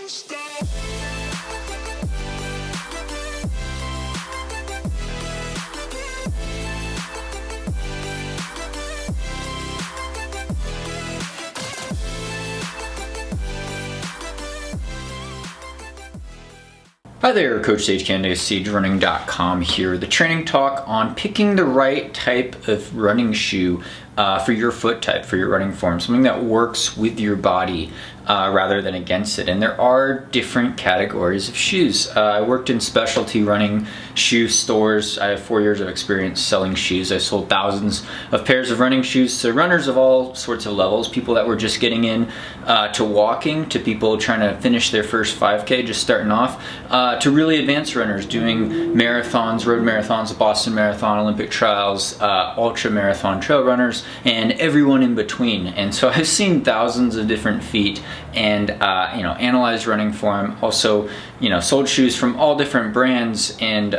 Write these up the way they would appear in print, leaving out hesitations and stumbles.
Hi there, Coach Sage Candace, SageRunning.com here. The training talk on picking the right type of running shoe for your foot type, for your running form, something that works with your body rather than against it. And there are different categories of shoes. I worked in specialty running shoe stores. I have 4 years of experience selling shoes. I sold thousands of pairs of running shoes to runners of all sorts of levels, people that were just getting in to walking, to people trying to finish their first 5K, just starting off, to really advanced runners doing marathons, road marathons, the Boston Marathon, Olympic trials, ultra marathon trail runners, and everyone in between. And so I've seen thousands of different feet and analyzed running form. Also, sold shoes from all different brands and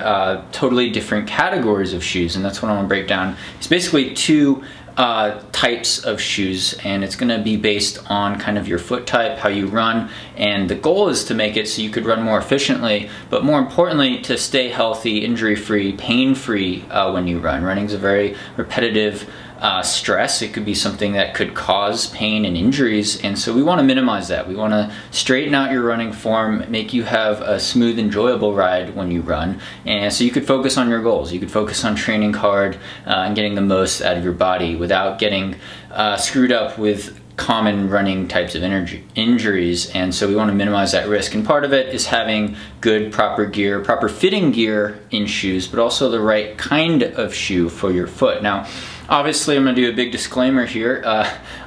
totally different categories of shoes. And that's what I want to break down. It's basically two types of shoes, and it's going to be based on kind of your foot type, how you run, and the goal is to make it so you could run more efficiently, but more importantly to stay healthy, injury-free, pain-free when you run. Running is a very repetitive stress. It could be something that could cause pain and injuries, and so we want to minimize that. We want to straighten out your running form, make you have a smooth, enjoyable ride when you run, and so you could focus on your goals. You could focus on training hard and getting the most out of your body without getting screwed up with common running types of injuries. And so we want to minimize that risk, and part of it is having good, proper gear, proper fitting gear in shoes, but also the right kind of shoe for your foot. Now, obviously, I'm going to do a big disclaimer here.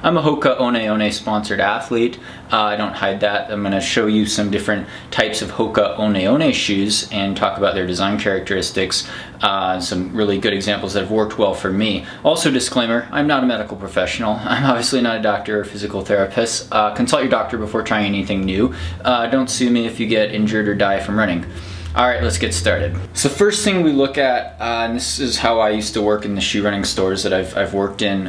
I'm a HOKA One sponsored athlete. I don't hide that. I'm going to show you some different types of HOKA One shoes and talk about their design characteristics, some really good examples that have worked well for me. Also, disclaimer, I'm not a medical professional. I'm obviously not a doctor or physical therapist. Consult your doctor before trying anything new. Don't sue me if you get injured or die from running. All right, let's get started. So first thing we look at, and this is how I used to work in the shoe running stores that I've worked in,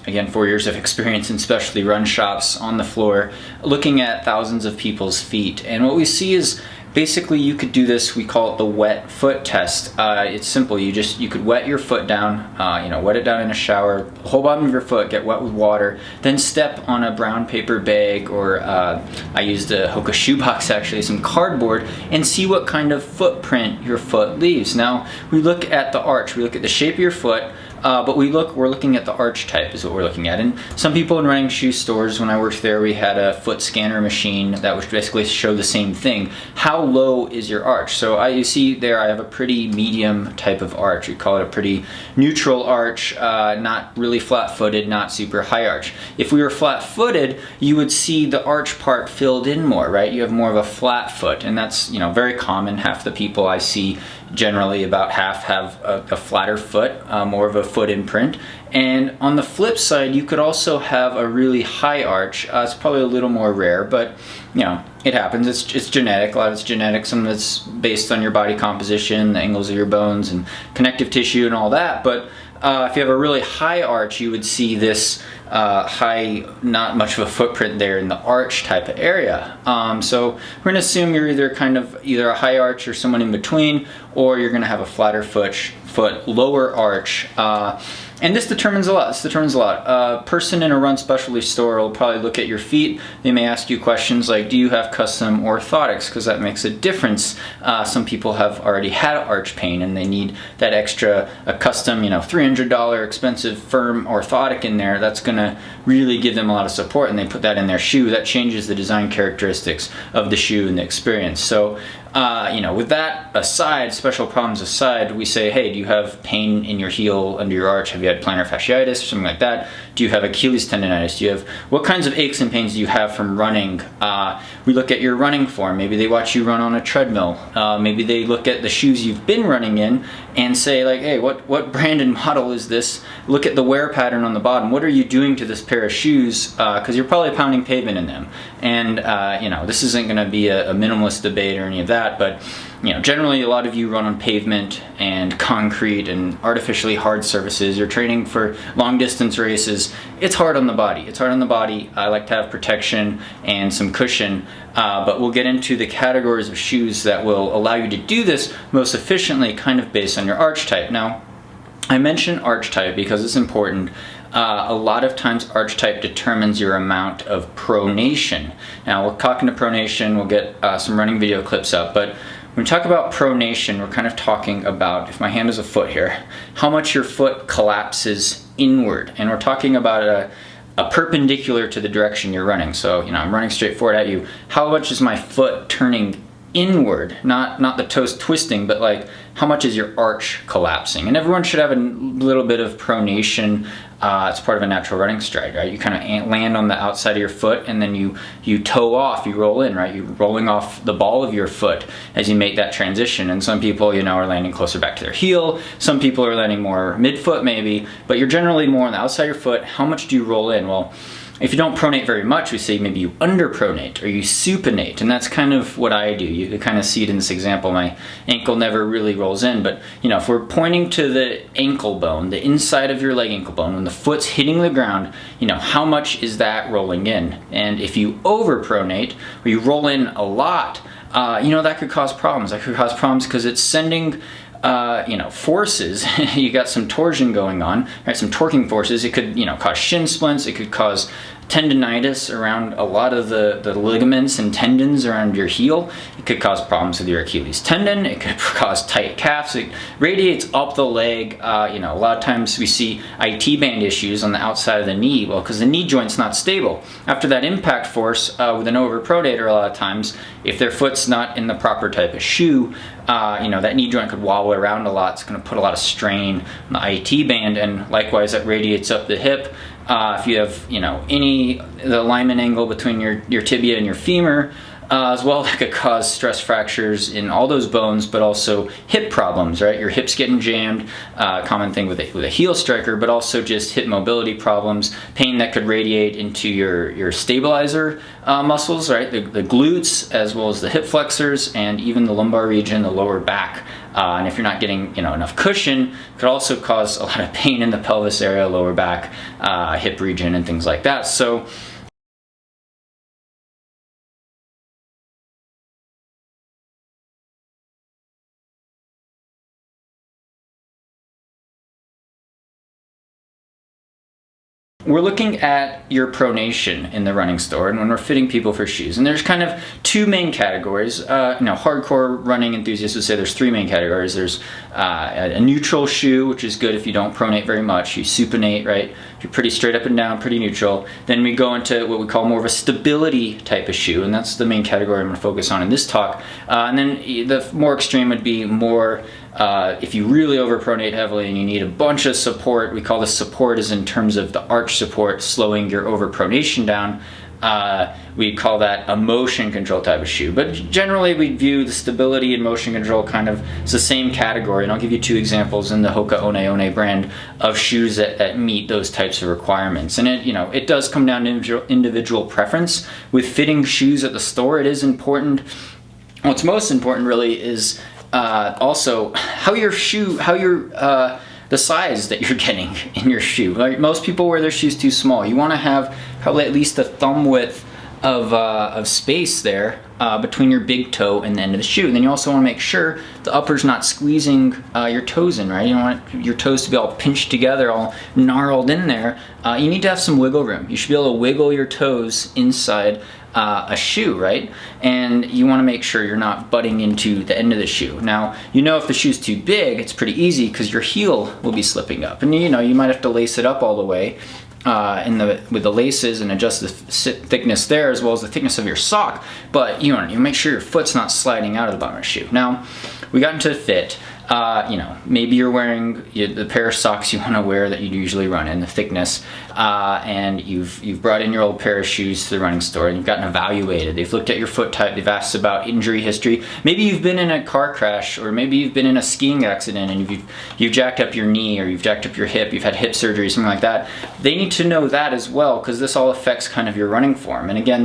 again, 4 years of experience in specialty run shops on the floor, looking at thousands of people's feet. And what we see is basically you could do this, we call it the wet foot test. It's simple. You could wet your foot down, wet it down in a shower, the whole bottom of your foot get wet with water, then step on a brown paper bag, or I used a HOKA shoebox actually, some cardboard, and see what kind of footprint your foot leaves. Now, we look at the arch, we look at the shape of your foot, but we're looking at the arch type is what we're looking at. And some people in running shoe stores, when I worked there, we had a foot scanner machine that would basically show the same thing. How low is your arch? So you see there I have a pretty medium type of arch. We call it a pretty neutral arch, not really flat-footed, not super high arch. If we were flat-footed, you would see the arch part filled in more, right? You have more of a flat foot, and that's very common. Half the people I see, generally about half, have a flatter foot, more of a foot imprint. And on the flip side, you could also have a really high arch. It's probably a little more rare, but it happens. It's genetic. A lot of it's genetic. Some of it's based on your body composition, the angles of your bones, and connective tissue, and all that. But if you have a really high arch, you would see this high, not much of a footprint there in the arch type of area. So we're going to assume you're either a high arch or someone in between, or you're going to have a flatter foot, lower arch. And this determines a lot. A person in a run specialty store will probably look at your feet. They may ask you questions like, do you have custom orthotics? Because that makes a difference. Some people have already had arch pain and they need that extra, a custom, $300 expensive firm orthotic in there. That's going to really give them a lot of support, and they put that in their shoe. That changes the design characteristics of the shoe and the experience. So with that aside, special problems aside, we say, hey, do you have pain in your heel under your arch? Have you had plantar fasciitis or something like that? Do you have Achilles tendonitis? What kinds of aches and pains do you have from running? We look at your running form. Maybe they watch you run on a treadmill. Maybe they look at the shoes you've been running in and say like, hey, what brand and model is this? Look at the wear pattern on the bottom. What are you doing to this pair of shoes? Because you're probably pounding pavement in them. And this isn't going to be a minimalist debate or any of that, but generally a lot of you run on pavement and concrete and artificially hard surfaces. You're training for long distance races. It's hard on the body. It's hard on the body. I like to have protection and some cushion, but we'll get into the categories of shoes that will allow you to do this most efficiently, kind of based on your arch type. Now, I mention arch type because it's important. A lot of times arch type determines your amount of pronation. Now, we're talking to pronation, we'll get some running video clips up, but when we talk about pronation, we're kind of talking about, if my hand is a foot here, how much your foot collapses inward. And we're talking about a perpendicular to the direction you're running. So, I'm running straight forward at you. How much is my foot turning inward? Not the toes twisting, but like how much is your arch collapsing? And everyone should have a little bit of pronation. It's part of a natural running stride, right? You kind of land on the outside of your foot, and then you toe off, you roll in, right? You're rolling off the ball of your foot as you make that transition. And some people, are landing closer back to their heel. Some people are landing more midfoot maybe, but you're generally more on the outside of your foot. How much do you roll in? Well, if you don't pronate very much, we say maybe you underpronate or you supinate, and that's kind of what I do. You can kind of see it in this example. My ankle never really rolls in, but if we're pointing to the ankle bone, the inside of your leg ankle bone, when the foot's hitting the ground, how much is that rolling in? And if you overpronate or you roll in a lot, that could cause problems. That could cause problems because it's sending forces. You got some torsion going on, right? Some torquing forces. It could, cause shin splints. It could cause tendinitis around a lot of the ligaments and tendons around your heel. It could cause problems with your Achilles tendon. It could cause tight calves. It radiates up the leg. A lot of times we see IT band issues on the outside of the knee. Well, because the knee joint's not stable. After that impact force with an overpronator, a lot of times, if their foot's not in the proper type of shoe, that knee joint could wobble around a lot. It's going to put a lot of strain on the IT band, and likewise that radiates up the hip. If you have, the alignment angle between your tibia and your femur, as well, that could cause stress fractures in all those bones, but also hip problems, right? Your hips getting jammed, common thing with a heel striker, but also just hip mobility problems, pain that could radiate into your stabilizer muscles, right? The glutes, as well as the hip flexors, and even the lumbar region, the lower back. And if you're not getting enough cushion, it could also cause a lot of pain in the pelvis area, lower back, hip region, and things like that. So we're looking at your pronation in the running store and when we're fitting people for shoes. And there's kind of two main categories. Hardcore running enthusiasts would say there's three main categories. There's a neutral shoe, which is good if you don't pronate very much. You supinate, right? You're pretty straight up and down, pretty neutral. Then we go into what we call more of a stability type of shoe, and that's the main category I'm going to focus on in this talk. And then the more extreme would be more if you really overpronate heavily and you need a bunch of support. We call this support as in terms of the arch support, slowing your overpronation down. We call that a motion control type of shoe. But generally we view the stability and motion control kind of as the same category. And I'll give you two examples in the HOKA One brand of shoes that meet those types of requirements. And it does come down to individual preference. With fitting shoes at the store, it is important. What's most important really is also the size that you're getting in your shoe. Like, most people wear their shoes too small. You want to have probably at least a thumb width of space there between your big toe and the end of the shoe. And then you also want to make sure the upper's not squeezing your toes in, right? You don't want your toes to be all pinched together, all gnarled in there. You need to have some wiggle room. You should be able to wiggle your toes inside a shoe, right? And you want to make sure you're not butting into the end of the shoe. Now, if the shoe's too big, it's pretty easy because your heel will be slipping up. And you might have to lace it up all the way with the laces and adjust the thickness there as well as the thickness of your sock. But you make sure your foot's not sliding out of the bottom of the shoe. Now, we got into the fit. You know, maybe you're wearing the pair of socks you want to wear that you usually run in, the thickness, and you've brought in your old pair of shoes to the running store and you've gotten evaluated. They've looked at your foot type, they've asked about injury history. Maybe you've been in a car crash, or maybe you've been in a skiing accident and you've jacked up your knee, or you've jacked up your hip, you've had hip surgery, something like that. They need to know that as well, because this all affects kind of your running form. And again,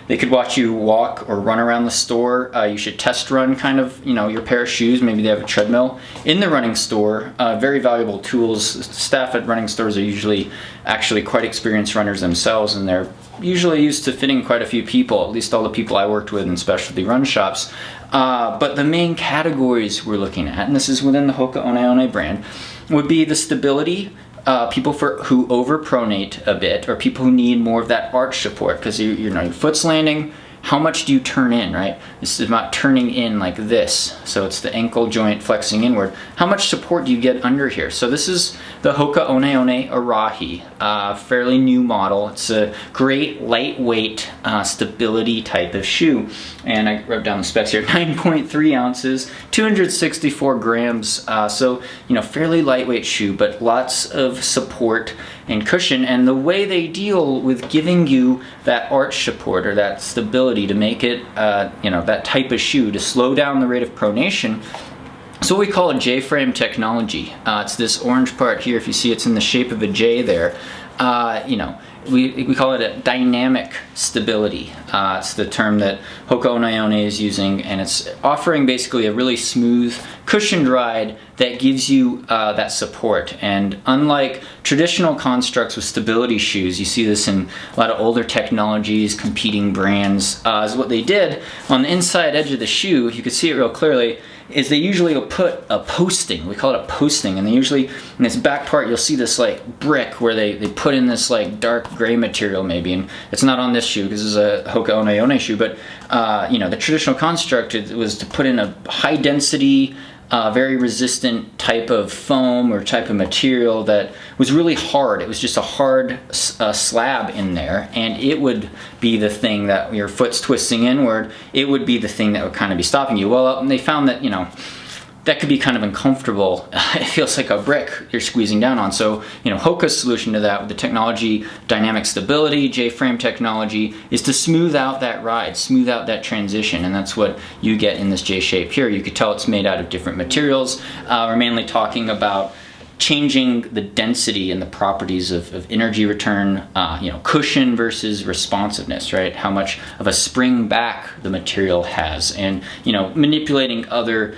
they could watch you walk or run around the store. You should test run kind of, you know, your pair of shoes. Maybe they have a treadmill in the running store. Very valuable tools. Staff at running stores are usually actually quite experienced runners themselves, and they're usually used to fitting quite a few people, at least all the people I worked with in specialty run shops. But the main categories we're looking at, and this is within the HOKA One One brand, would be the stability, people who overpronate a bit, or people who need more of that arch support, because you know, your foot's landing. How much do you turn in, right? This is about turning in like this. So it's the ankle joint flexing inward. How much support do you get under here? So this is the HOKA One One Arahi, fairly new model. It's a great lightweight stability type of shoe. And I wrote down the specs here, 9.3 ounces, 264 grams. So, you know, fairly lightweight shoe, but lots of support and cushion. And the way they deal with giving you that arch support or that stability to make it, you know, that type of shoe to slow down the rate of pronation. So what we call a J-frame technology. It's this orange part here. If you see, it's in the shape of a J there. You know, we call it a dynamic stability. It's the term that HOKA One One is using, and it's offering basically a really smooth, cushioned ride that gives you that support. And unlike traditional constructs with stability shoes, you see this in a lot of older technologies, competing brands, is what they did on the inside edge of the shoe, you can see it real clearly, is they usually will put a posting, we call it a posting, and they usually, in this back part, you'll see this like brick where they put in this like dark gray material maybe, and it's not on this shoe because this is a HOKA One One shoe, but you know, the traditional construct was to put in a high density, very resistant type of foam or type of material that was really hard. It was just a hard slab in there, and it would be the thing that your foot's twisting inward, it would be the thing that would kind of be stopping you. Well, they found that, you know, that could be kind of uncomfortable. It feels like a brick you're squeezing down on. So, you know, HOKA's solution to that with the technology, dynamic stability, J-frame technology, is to smooth out that ride, smooth out that transition. And that's what you get in this J-shape here. You could tell it's made out of different materials. We're mainly talking about changing the density and the properties of energy return, you know, cushion versus responsiveness, right? How much of a spring back the material has, and, you know, manipulating other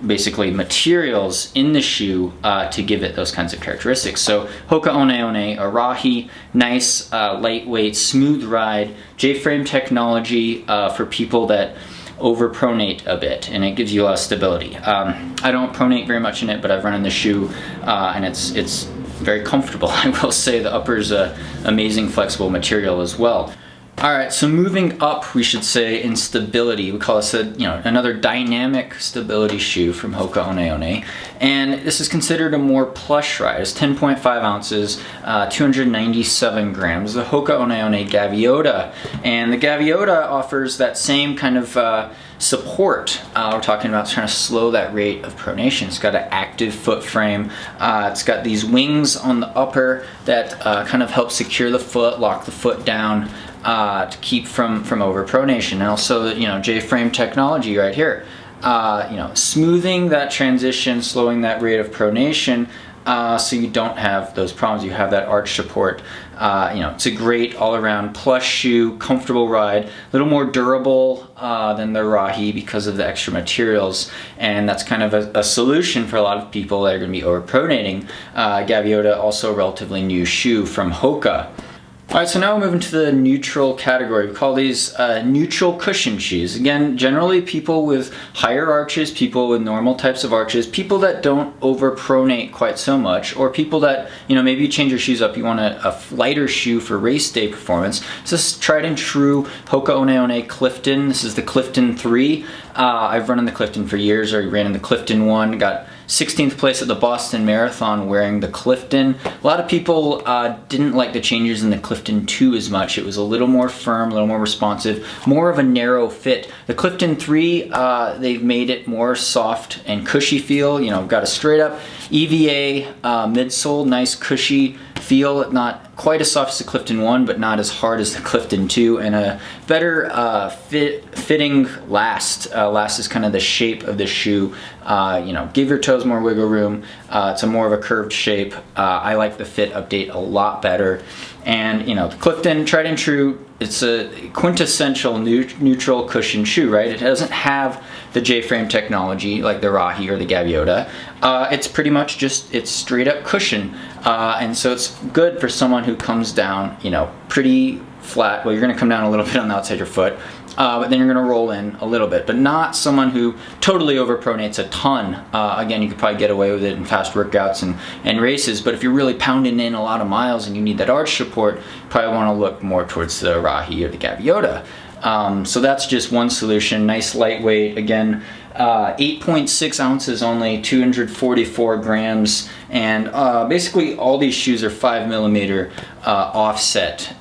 basically materials in the shoe to give it those kinds of characteristics. So HOKA One One Arahi, nice, lightweight, smooth ride, J-frame technology for people that overpronate a bit, and it gives you a lot of stability. I don't pronate very much in it, but I've run in the shoe, and it's very comfortable. I will say the upper's a amazing flexible material as well. All right, so moving up, we should say, in stability, we call this another dynamic stability shoe from HOKA One One, and this is considered a more plush ride. It's 10.5 ounces, 297 grams. The HOKA One One Gaviota, and the Gaviota offers that same kind of support. We're talking about trying to slow that rate of pronation. It's got an active foot frame. It's got these wings on the upper that kind of help secure the foot, lock the foot down, to keep from overpronation. And also, you know, J-frame technology right here. You know, smoothing that transition, slowing that rate of pronation, so you don't have those problems. You have that arch support. You know, it's a great all-around plush shoe, comfortable ride, a little more durable than the Arahi because of the extra materials, and that's kind of a solution for a lot of people that are going to be overpronating. Gaviota, also a relatively new shoe from HOKA. Alright, so now we're moving to the neutral category. We call these neutral cushion shoes. Again, generally people with higher arches, people with normal types of arches, people that don't overpronate quite so much, or people that, you know, maybe you change your shoes up, you want a lighter shoe for race day performance. So this is tried and true HOKA One One Clifton. This is the Clifton 3. I've run in the Clifton for years. I ran in the Clifton 1, got 16th place at the Boston Marathon wearing the Clifton. A lot of people didn't like the changes in the Clifton 2 as much. It was a little more firm, a little more responsive, more of a narrow fit. The Clifton 3, they've made it more soft and cushy feel. You know, got a straight up EVA midsole, nice cushy feel, not quite as soft as the Clifton 1, but not as hard as the Clifton 2, and a better fitting last. Last is kind of the shape of the shoe. You know, give your toes more wiggle room. It's a more of a curved shape. I like the fit update a lot better. And you know, the Clifton, tried and true, it's a quintessential neutral cushion shoe, right? It doesn't have the J-frame technology like the Rahi or the Gaviota. It's pretty much just, it's straight up cushion. And so it's good for someone who comes down, you know, pretty flat. Well, you're gonna come down a little bit on the outside of your foot, but then you're gonna roll in a little bit, but not someone who totally overpronates a ton. Again, you could probably get away with it in fast workouts and races, but if you're really pounding in a lot of miles and you need that arch support, you probably wanna look more towards the Rahi or the Gaviota. So that's just one solution. Nice lightweight, again, 8.6 ounces only, 244 grams, and basically all these shoes are 5mm offset.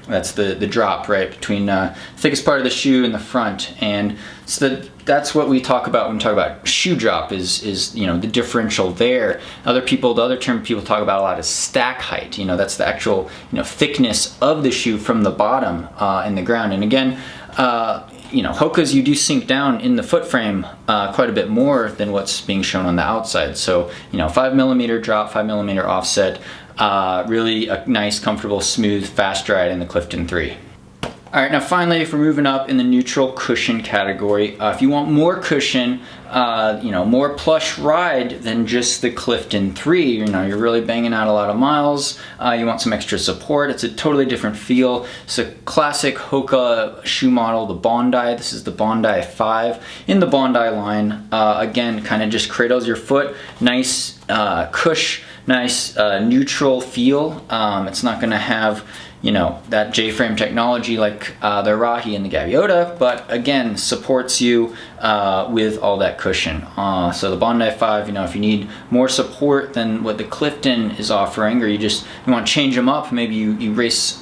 That's the drop, right, between thickest part of the shoe and the front. And so that's what we talk about when we talk about shoe drop is you know, the differential there. The other term people talk about a lot is stack height. You know, that's the actual, you know, thickness of the shoe from the bottom in the ground. And again, you know, HOKAs, you do sink down in the foot frame quite a bit more than what's being shown on the outside. So, you know, 5mm drop, 5mm offset, really a nice, comfortable, smooth, fast ride in the Clifton 3. All right, now finally, if we're moving up in the neutral cushion category, if you want more cushion, you know, more plush ride than just the Clifton 3, you know, you're really banging out a lot of miles, you want some extra support, it's a totally different feel. It's a classic HOKA shoe model, the Bondi. This is the Bondi 5 in the Bondi line. Again, kind of just cradles your foot, nice cush, nice neutral feel. It's not gonna have, you know, that J-frame technology like the Rahi and the Gaviota, but again, supports you with all that cushion. So the Bondi 5, you know, if you need more support than what the Clifton is offering, or you want to change them up, maybe you race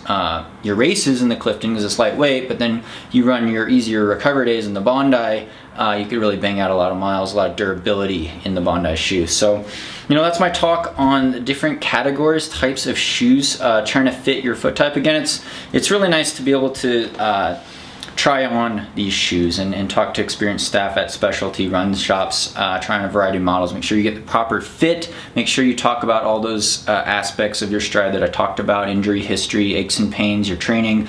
your races in the Clifton because it's lightweight, but then you run your easier recovery days in the Bondi, you could really bang out a lot of miles, a lot of durability in the Bondi shoe. So, you know, that's my talk on the different categories, types of shoes, trying to fit your foot type. Again, it's really nice to be able to try on these shoes and talk to experienced staff at specialty run shops, trying a variety of models. Make sure you get the proper fit. Make sure you talk about all those aspects of your stride that I talked about: injury history, aches and pains, your training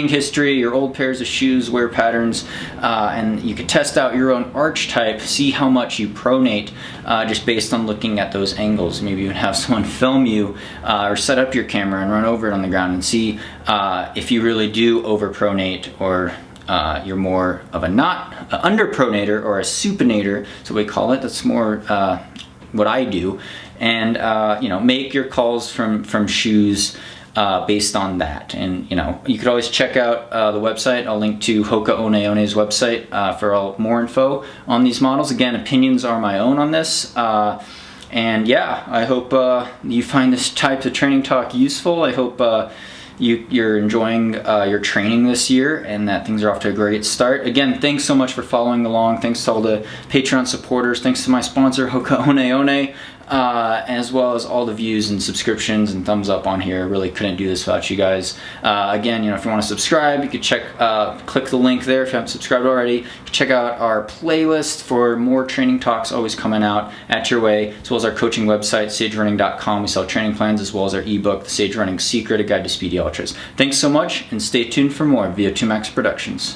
history, your old pairs of shoes, wear patterns, and you can test out your own arch type, see how much you pronate just based on looking at those angles. Maybe even have someone film you or set up your camera and run over it on the ground and see if you really do overpronate, or you're more of an underpronator or a supinator, so we call it. That's more what I do. And you know, make your calls from shoes based on that. And you know, you could always check out the website. I'll link to HOKA One's website for more info on these models. Again, opinions are my own on this. And yeah, I hope you find this type of training talk useful. I hope you're enjoying your training this year and that things are off to a great start. Again, thanks so much for following along. Thanks to all the Patreon supporters. Thanks to my sponsor, HOKA One, as well as all the views and subscriptions and thumbs up on here. I really couldn't do this without you guys. Again, you know, if you want to subscribe, you could click the link there if you haven't subscribed already. You can check out our playlist for more training talks always coming out at your way, as well as our coaching website, sagerunning.com. We sell training plans, as well as our ebook, The Sage Running Secret, A Guide to Speedy Ultras. Thanks so much, and stay tuned for more via 2Max Productions.